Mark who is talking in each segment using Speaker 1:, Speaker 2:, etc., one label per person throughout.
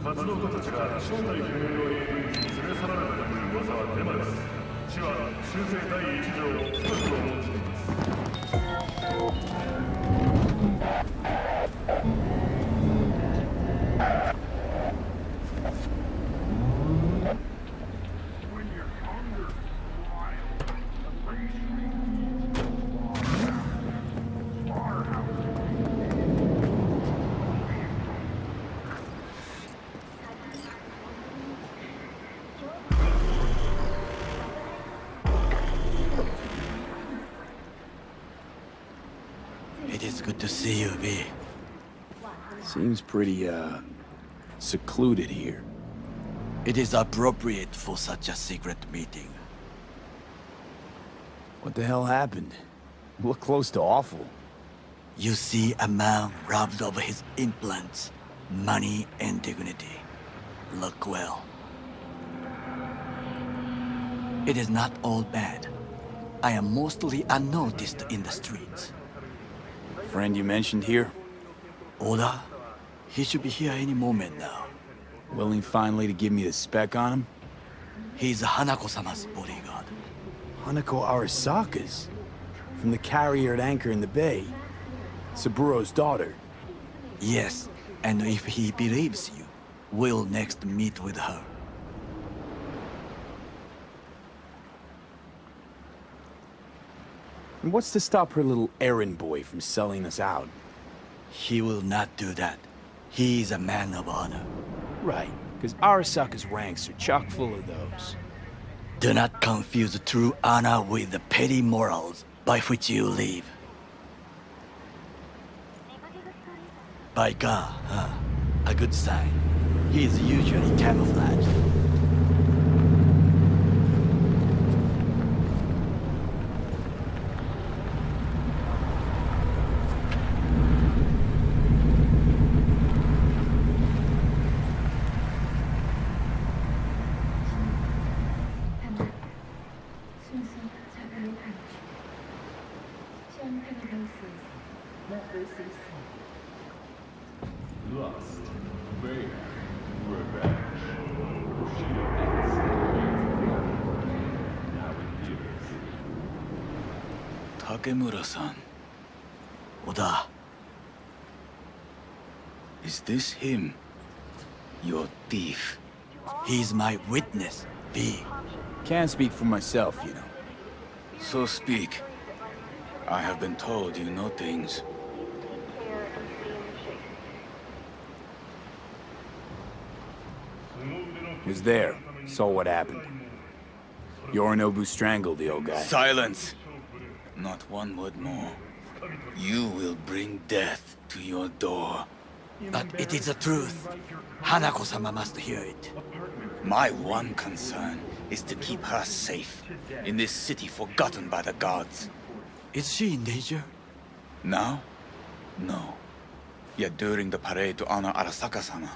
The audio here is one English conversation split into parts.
Speaker 1: 活動家たちが正体不明の英雄に連れ去られたという噂はデマです。市は修正第1条を深く思っています。
Speaker 2: It is good to see you, V.
Speaker 3: Seems pretty, secluded here.
Speaker 2: It is appropriate for such a secret meeting.
Speaker 3: What the hell happened? You look close to awful.
Speaker 2: You see a man robbed of his implants, money and dignity. Look well. It is not all bad. I am mostly unnoticed in the streets.
Speaker 3: Friend you mentioned here?
Speaker 2: Oda? He should be here any moment now.
Speaker 3: Willing finally to give me the spec on him?
Speaker 2: He's Hanako-sama's bodyguard.
Speaker 3: Hanako Arasaka's? From the carrier at anchor in the bay. Saburo's daughter.
Speaker 2: Yes, and if he believes you, we'll next meet with her.
Speaker 3: And what's to stop her little errand boy from selling us out?
Speaker 2: He will not do that. He is a man of honor.
Speaker 3: Right, because Arasaka's ranks are chock full of those.
Speaker 2: Do not confuse true honor with the petty morals by which you live. By God, huh? A good sign. He is usually camouflaged.
Speaker 1: Lust, rage, revenge. Bushido now in theaters.
Speaker 3: Takemura-san.
Speaker 2: Oda,
Speaker 3: Is this him? Your thief?
Speaker 2: he's my witness, V.
Speaker 3: Can't speak for myself, you know. So speak. I have been told you know things. Was there. Saw what happened. Yorinobu strangled the old guy. Silence! Not one word more. You will bring death to your door.
Speaker 2: But it is the truth. Hanako-sama must hear it.
Speaker 3: My one concern is to keep her safe in this city forgotten by the gods.
Speaker 2: Is she in danger?
Speaker 3: Now? No. Yet during the parade to honor Arasaka-sama,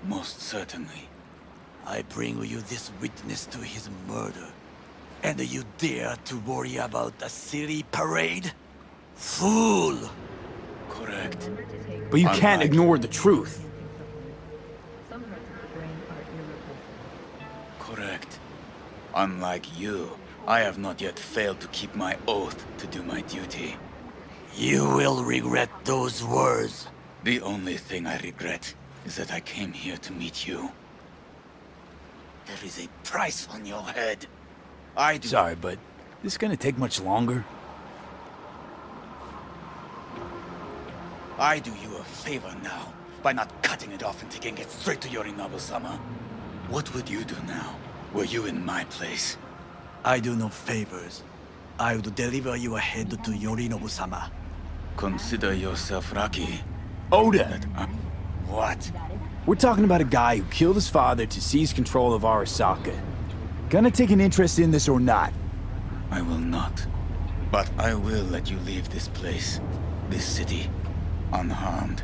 Speaker 3: most certainly.
Speaker 2: I bring you this witness to his murder. And you dare to worry about a silly parade? Fool!
Speaker 3: Correct. But you can't ignore the truth. Correct. Unlike you, I have not yet failed to keep my oath to do my duty.
Speaker 2: You will regret those words.
Speaker 3: The only thing I regret is that I came here to meet you.
Speaker 2: There is a price on your head.
Speaker 3: Sorry, but this gonna take much longer?
Speaker 2: I do you a favor now, by not cutting it off and taking it straight to Yorinobu-sama.
Speaker 3: What would you do now, were you in my place?
Speaker 2: I do no favors. I would deliver your head to Yorinobu-sama.
Speaker 3: Consider yourself lucky. Oda!
Speaker 2: What?
Speaker 3: We're talking about a guy who killed his father to seize control of Arasaka. Gonna take an interest in this or not? I will not. But I will let you leave this place, this city, unharmed.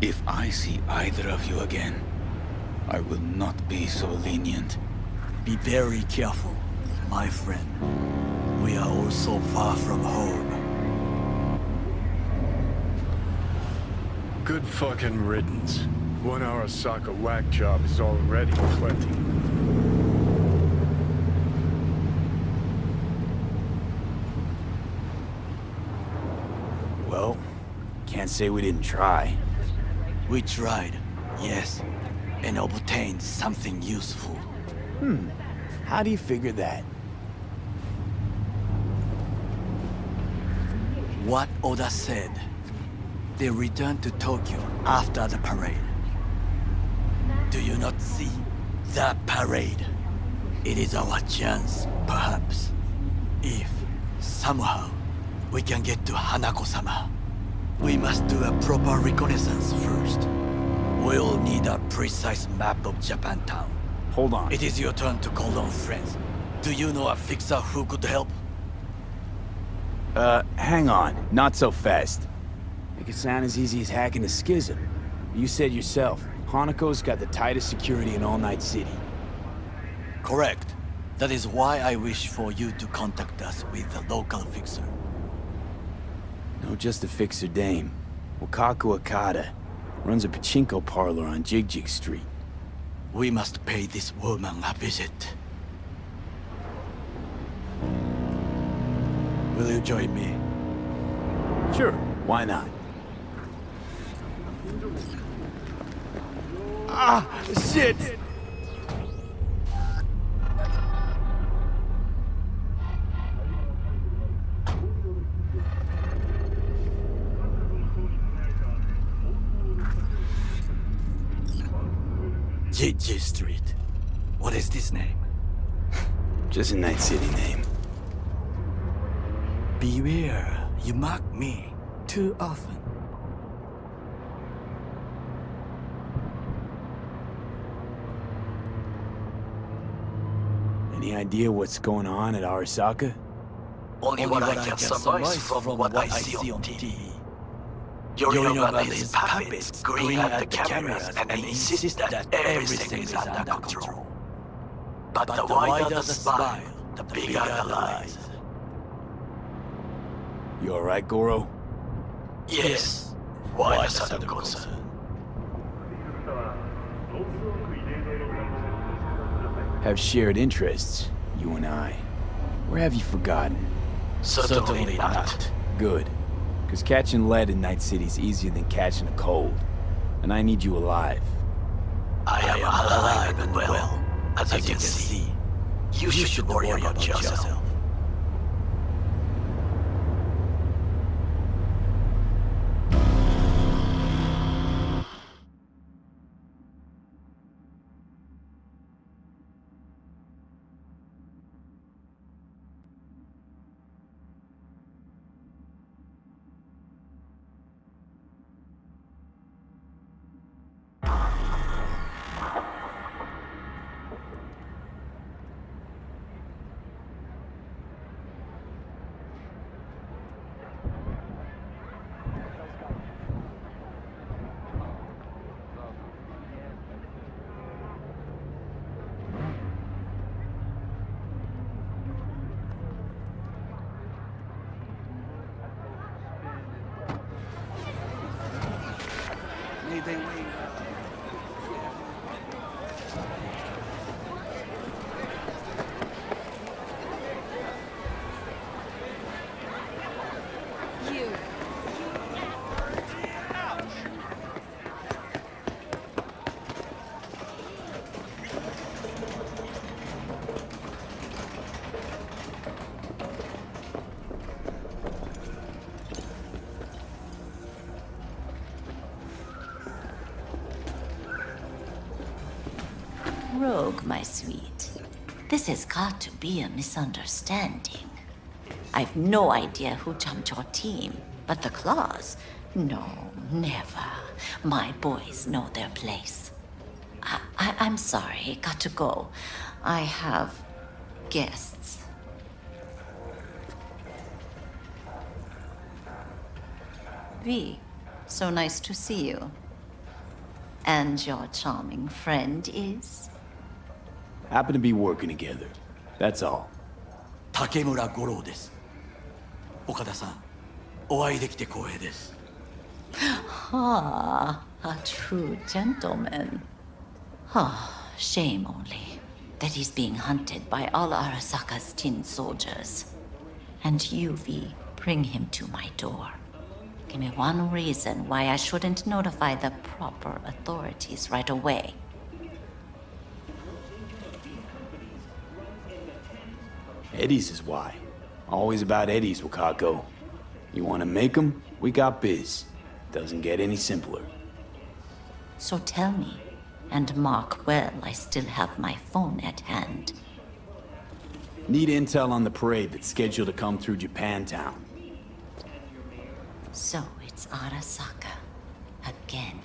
Speaker 3: If I see either of you again, I will not be so lenient.
Speaker 2: Be very careful, my friend. We are all so far from home.
Speaker 4: Good fucking riddance. One Arasaka whack job is already plenty.
Speaker 3: Well, can't say we didn't try.
Speaker 2: We tried, yes, and obtained something useful.
Speaker 3: How do you figure that?
Speaker 2: What Oda said. They returned to Tokyo after the parade. Do you not see the parade? It is our chance, perhaps. If, somehow, we can get to Hanako-sama. We must do a proper reconnaissance first. We'll need a precise map of Japantown.
Speaker 3: Hold on.
Speaker 2: It is your turn to call on friends. Do you know a fixer who could help?
Speaker 3: Hang on. Not so fast. Make it sound as easy as hacking a schism. You said yourself, Hanako's got the tightest security in all Night City.
Speaker 2: Correct. That is why I wish for you to contact us with the local fixer.
Speaker 3: No, just a fixer dame. Wakaku Akata. Runs a pachinko parlor on Jig Street.
Speaker 2: We must pay this woman a visit. Will you join me?
Speaker 3: Sure, why not? Ah, shit!
Speaker 2: Jig Street. What is this name?
Speaker 3: Just a Night City name.
Speaker 2: Beware, you mock me too often.
Speaker 3: Any idea what's going on at Arasaka?
Speaker 2: Only what I can surmise from what I see on TV. Yorinobu and his puppets grin at the cameras and insist that everything is under control. But the wider the smile, the bigger the lies.
Speaker 3: You alright, Goro?
Speaker 2: Yes, why the sudden concern?
Speaker 3: Have shared interests, you and I. Or have you forgotten?
Speaker 2: Certainly not.
Speaker 3: Good. Because catching lead in Night City's easier than catching a cold. And I need you alive.
Speaker 2: I am alive and well, as you can see. You should worry about yourself.
Speaker 5: Rogue, my sweet. This has got to be a misunderstanding. I've no idea who jumped your team, but the claws? No, never. My boys know their place. I'm sorry, got to go. I have guests. V, so nice to see you. And your charming friend is?
Speaker 3: Happen to be working together. That's all.
Speaker 2: Takemura 五郎です。岡田さん、お会いできて光栄です。
Speaker 5: Ah, A true gentleman. Oh, shame only that he's being hunted by all Arasaka's tin soldiers. And you, V, bring him to my door. Give me one reason why I shouldn't notify the proper authorities right away.
Speaker 3: Eddie's is why. Always about Eddie's, Wakako. You want to make 'em? We got biz. Doesn't get any simpler.
Speaker 5: So tell me, and mark well I still have my phone at hand.
Speaker 3: Need intel on the parade that's scheduled to come through Japantown.
Speaker 5: So it's Arasaka. Again.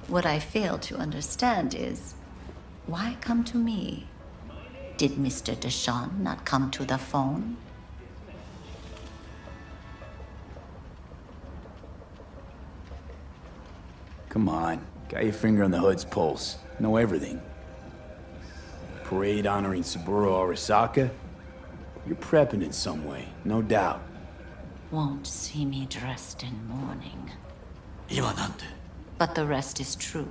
Speaker 5: What I fail to understand is, why come to me? Did Mr. Deshawn not come to the phone?
Speaker 3: Come on, got your finger on the hood's pulse. Know everything. Parade honoring Saburo Arasaka? You're prepping in some way, no doubt.
Speaker 5: Won't see me dressed in mourning.
Speaker 2: 今なんて
Speaker 5: But the rest is true.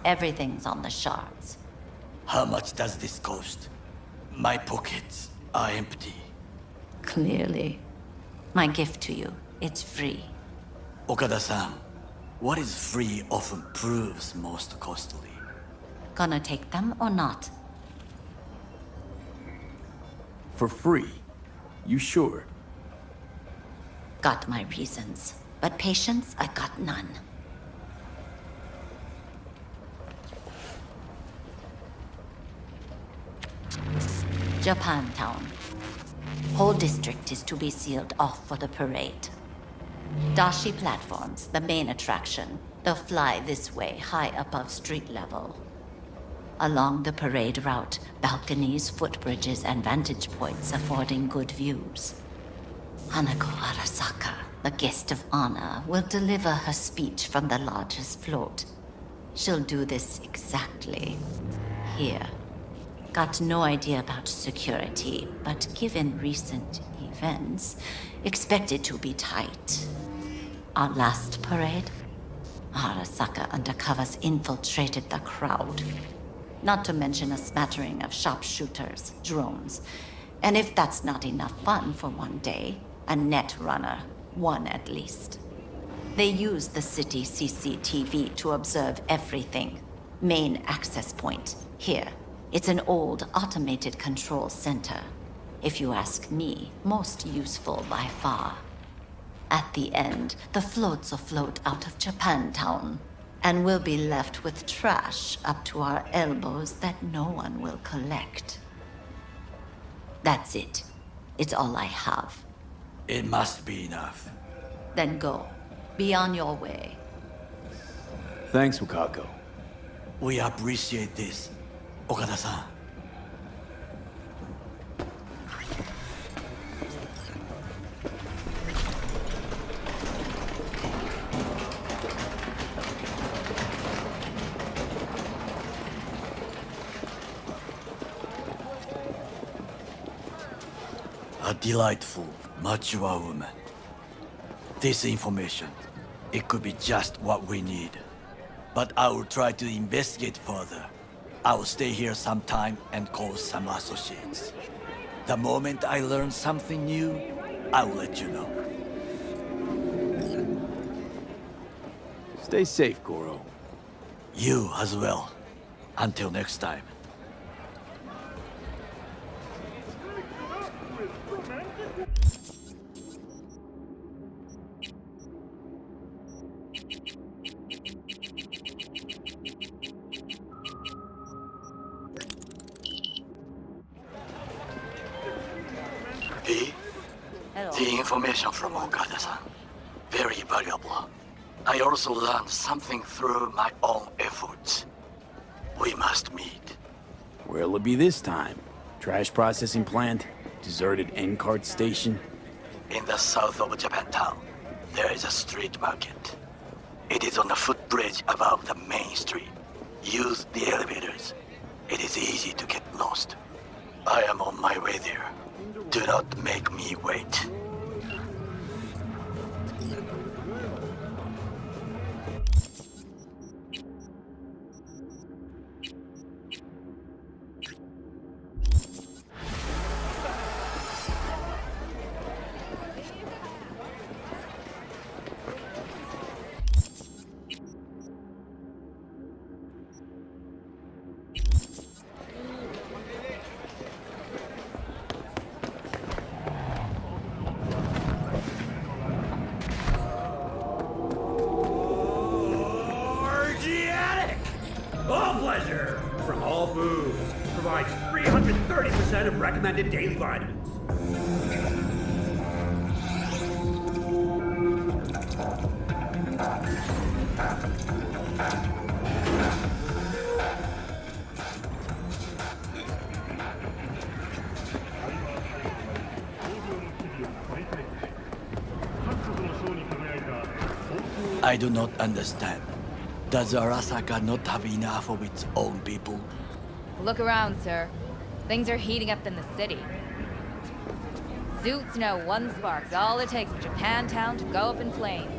Speaker 5: Everything's on the shards.
Speaker 2: How much does this cost? My pockets are empty.
Speaker 5: Clearly. My gift to you, it's free.
Speaker 2: Okada-san, what is free often proves most costly.
Speaker 5: Gonna take them or not?
Speaker 3: For free? You sure?
Speaker 5: Got my reasons, but patience, I got none. Japantown. Whole district is to be sealed off for the parade. Dashi platforms, the main attraction. They'll fly this way, high above street level. Along the parade route, balconies, footbridges, and vantage points affording good views. Hanako Arasaka, the guest of honor, will deliver her speech from the largest float. She'll do this exactly here. Got no idea about security, but given recent events, expect it to be tight. Our last parade, Arasaka undercovers infiltrated the crowd. Not to mention a smattering of sharpshooters, drones. And if that's not enough fun for one day, a net runner, one at least. They use the city CCTV to observe everything. Main access point, here. It's an old automated control center. If you ask me, most useful by far. At the end, the floats will float out of Japantown, and we'll be left with trash up to our elbows that no one will collect. That's it. It's all I have.
Speaker 2: It must be enough.
Speaker 5: Then go. Be on your way.
Speaker 3: Thanks, Wakako.
Speaker 2: We appreciate this, Okada-san. A delightful, mature woman. This information, it could be just what we need. But I will try to investigate further. I will stay here some time and call some associates. The moment I learn something new, I will let you know.
Speaker 3: Stay safe, Goro.
Speaker 2: You as well. Until next time. The information from Okada-san, very valuable. I also learned something through my own efforts. We must meet.
Speaker 3: Where'll it be this time? Trash processing plant? Deserted N-cart station?
Speaker 2: In the south of Japantown, there is a street market. It is on the footbridge above the main street. Use the elevators. It is easy to get lost. I am on my way there. Do not make me wait.
Speaker 6: All pleasure from all foods. Provides 330% of recommended daily vitamins.
Speaker 2: I do not understand. Does Arasaka not have enough of its own people?
Speaker 7: Look around, sir. Things are heating up in the city. Zoots know one spark's all it takes for Japantown to go up in flames.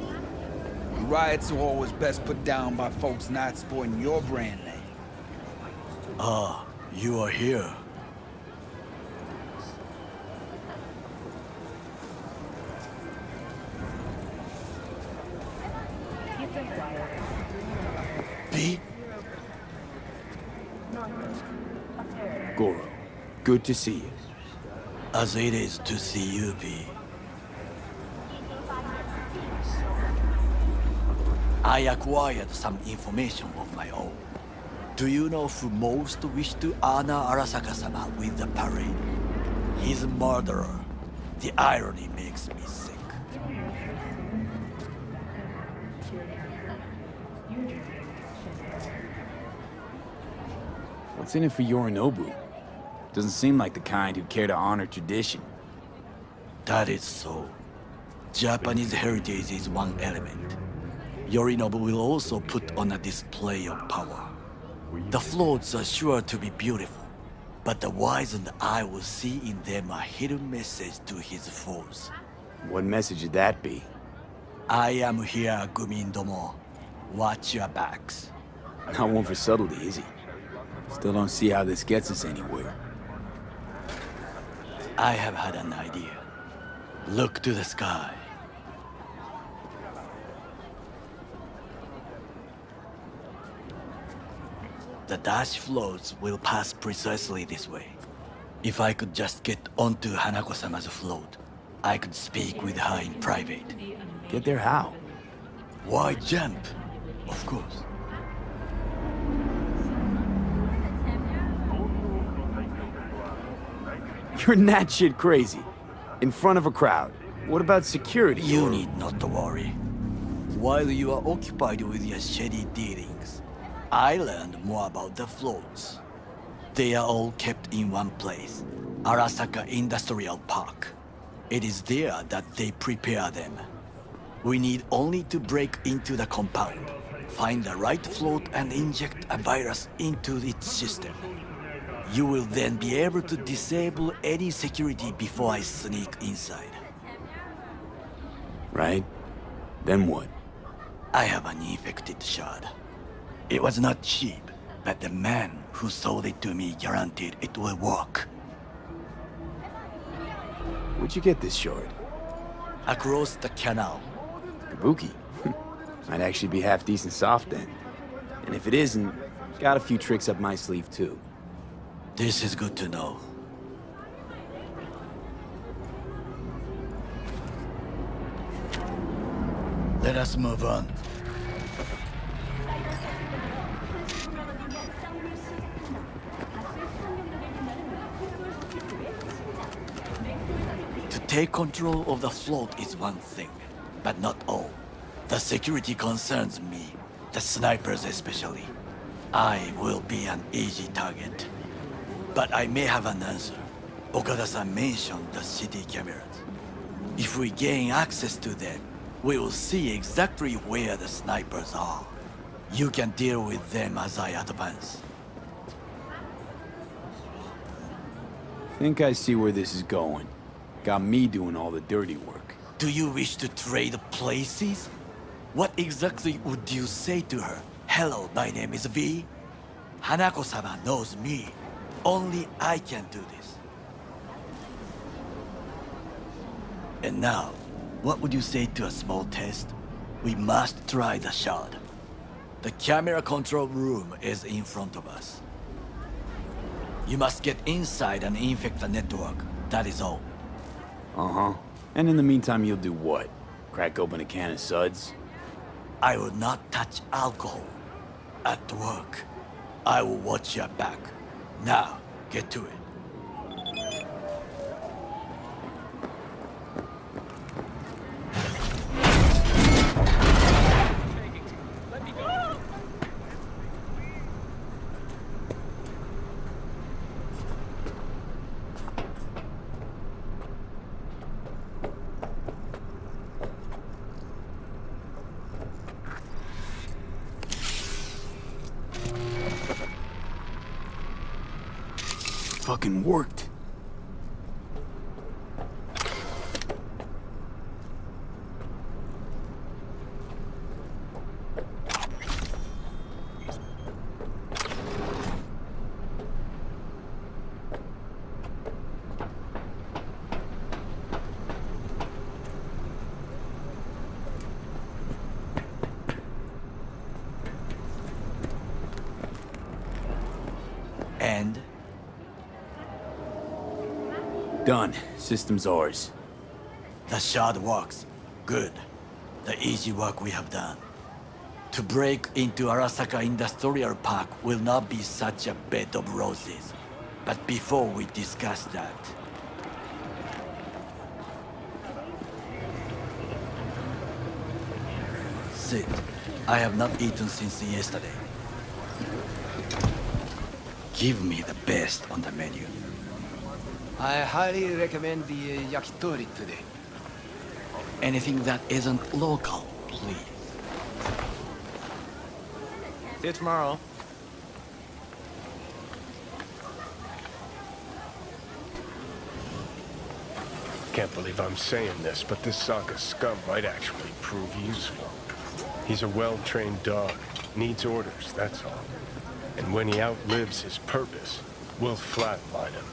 Speaker 8: Riots are always best put down by folks not sporting your brand name.
Speaker 2: Ah, you are here. V?
Speaker 3: Goro, good to see you.
Speaker 2: As it is to see you, V. I acquired some information of my own. Do you know who most wished to honor Arasaka-sama with the parade? His murderer. The irony makes me sick.
Speaker 3: What's in it for Yorinobu? Doesn't seem like the kind who'd care to honor tradition.
Speaker 2: That is so. Japanese heritage is one element. Yorinobu will also put on a display of power. The floats are sure to be beautiful, but the wizened eye will see in them a hidden message to his foes.
Speaker 3: What message would that be?
Speaker 2: I am here, Gumindomo. Watch your backs.
Speaker 3: Not one for subtlety, is he? Still don't see how this gets us anywhere.
Speaker 2: I have had an idea. Look to the sky. The dash floats will pass precisely this way. If I could just get onto Hanako-sama's float, I could speak with her in private.
Speaker 3: Get there how?
Speaker 2: Why jump? Of course.
Speaker 3: You're that shit crazy. In front of a crowd. What about security?
Speaker 2: You need not to worry. While you are occupied with your shady dealings, I learned more about the floats. They are all kept in one place, Arasaka Industrial Park. It is there that they prepare them. We need only to break into the compound, find the right float and inject a virus into its system. You will then be able to disable any security before I sneak inside.
Speaker 3: Right? Then what?
Speaker 2: I have an infected shard. It was not cheap, but the man who sold it to me guaranteed it will work.
Speaker 3: Where'd you get this shard?
Speaker 2: Across the canal.
Speaker 3: Kabuki. Might actually be half decent soft then. And if it isn't, got a few tricks up my sleeve too.
Speaker 2: This is good to know. Let us move on. To take control of the float is one thing, but not all. The security concerns me, the snipers especially. I will be an easy target. But I may have an answer. Okada-san mentioned the city cameras. If we gain access to them, we will see exactly where the snipers are. You can deal with them as I advance.
Speaker 3: Think I see where this is going. Got me doing all the dirty work.
Speaker 2: Do you wish to trade places? What exactly would you say to her? Hello, my name is V. Hanako-sama knows me. Only I can do this. And now, what would you say to a small test? We must try the shard. The camera control room is in front of us. You must get inside and infect the network. That is all.
Speaker 3: Uh-huh. And in the meantime, you'll do what? Crack open a can of suds?
Speaker 2: I will not touch alcohol. At work, I will watch your back. Now, get to it.
Speaker 3: Fucking worked.
Speaker 2: And
Speaker 3: Done. System's ours.
Speaker 2: the shard works. Good. The easy work we have done. To break into Arasaka Industrial Park will not be such a bed of roses. But before we discuss that... Sit. I have not eaten since yesterday. Give me the best on the menu.
Speaker 8: I highly recommend the yakitori today.
Speaker 2: Anything that isn't local, please.
Speaker 9: See you tomorrow.
Speaker 4: Can't believe I'm saying this, but this Saka scum might actually prove useful. He's a well-trained dog. Needs orders, that's all. And when he outlives his purpose, we'll flatline him.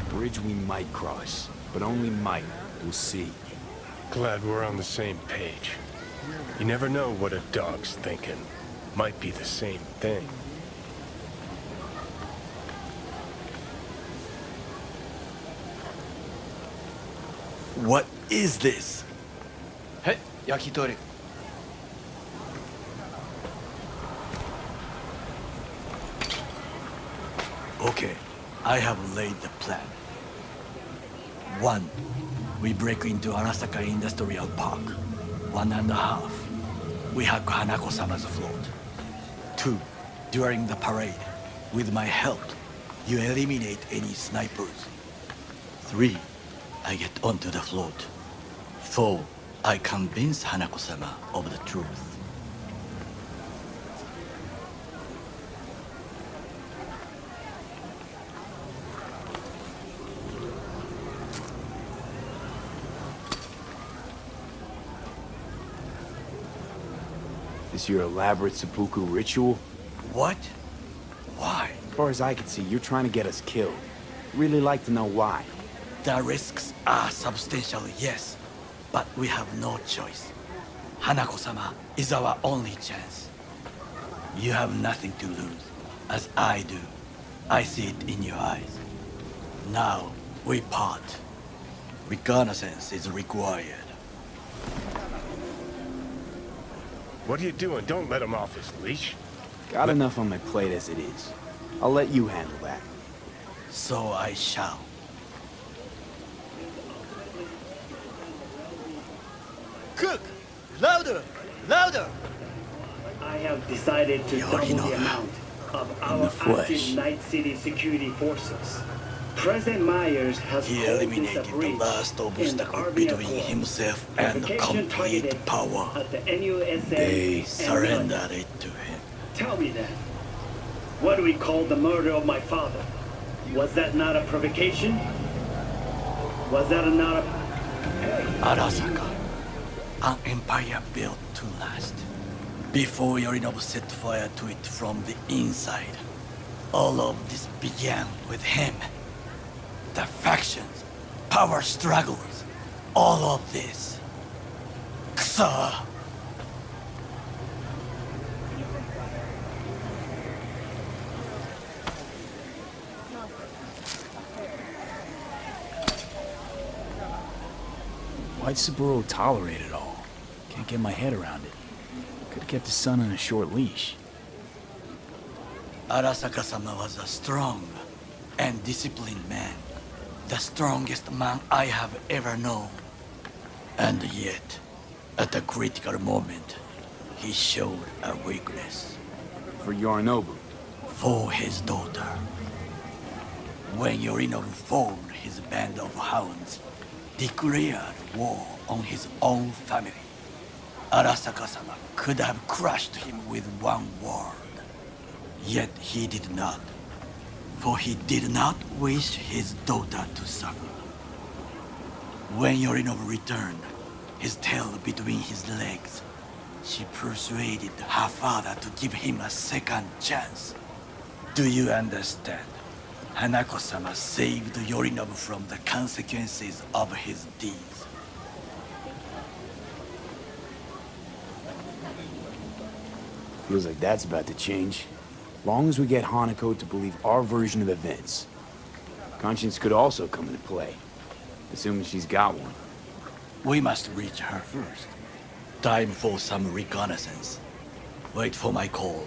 Speaker 3: Bridge we might cross, but only might. We'll see.
Speaker 4: Glad we're on the same page. You never know what a dog's thinking. Might be the same thing.
Speaker 2: What is this?
Speaker 8: Hey, yakitori.
Speaker 2: Okay, I have laid the plan. 1. We break into Arasaka Industrial Park. 1.5. We hack Hanako-sama's float. 2. During the parade, with my help, you eliminate any snipers. 3. I get onto the float. 4. I convince Hanako-sama of the truth.
Speaker 3: This your elaborate seppuku ritual?
Speaker 2: What? Why?
Speaker 3: As far as I can see, you're trying to get us killed. Really like to know why.
Speaker 2: The risks are substantial, yes, but we have no choice. Hanako-sama is our only chance. You have nothing to lose, as I do. I see it in your eyes. Now, we part. Reconnaissance is required.
Speaker 4: What are you doing? Don't let him off his leash.
Speaker 3: Got enough on my plate as it is. I'll let you handle that.
Speaker 2: So I shall. Cook! Louder! Louder!
Speaker 10: I have decided to
Speaker 2: You already
Speaker 10: double
Speaker 2: know
Speaker 10: the
Speaker 2: that.
Speaker 10: amount of
Speaker 3: In
Speaker 10: our
Speaker 3: the flesh.
Speaker 10: active Night City security forces. President Myers has
Speaker 2: He
Speaker 10: called this a
Speaker 2: eliminated the
Speaker 10: breach
Speaker 2: last
Speaker 10: in
Speaker 2: obstacle
Speaker 10: the
Speaker 2: between
Speaker 10: Accord.
Speaker 2: himself and
Speaker 10: Provocation
Speaker 2: complete
Speaker 10: targeted
Speaker 2: power.
Speaker 10: at the NUSA
Speaker 3: They
Speaker 10: and
Speaker 2: Surrendered it to him.
Speaker 10: Tell me then, what do we call the murder of my father? Was that not a provocation? Was that not a...
Speaker 2: Arasaka, an empire built to last. Before Yorinobu set fire to it from the inside, all of this began with him. The factions, power struggles, all of this. Kusa!
Speaker 3: Why'd Saburo tolerate it all? Can't get my head around it. Could've kept his son on a short leash.
Speaker 2: Arasaka-sama was a strong and disciplined man. The strongest man I have ever known. And yet, at a critical moment, he showed a weakness.
Speaker 3: For Yorinobu.
Speaker 2: For his daughter. When Yorinobu formed his band of hounds, declared war on his own family, Arasaka-sama could have crushed him with one word. Yet he did not, for he did not wish his daughter to suffer. When Yorinobu returned, his tail between his legs, she persuaded her father to give him a second chance. Do you understand? Hanako-sama saved Yorinobu from the consequences of his deeds.
Speaker 3: Feels like that's about to change. Long as we get Hanako to believe our version of events. Conscience could also come into play, assuming she's got one.
Speaker 2: We must reach her first. Time for some reconnaissance. Wait for my call.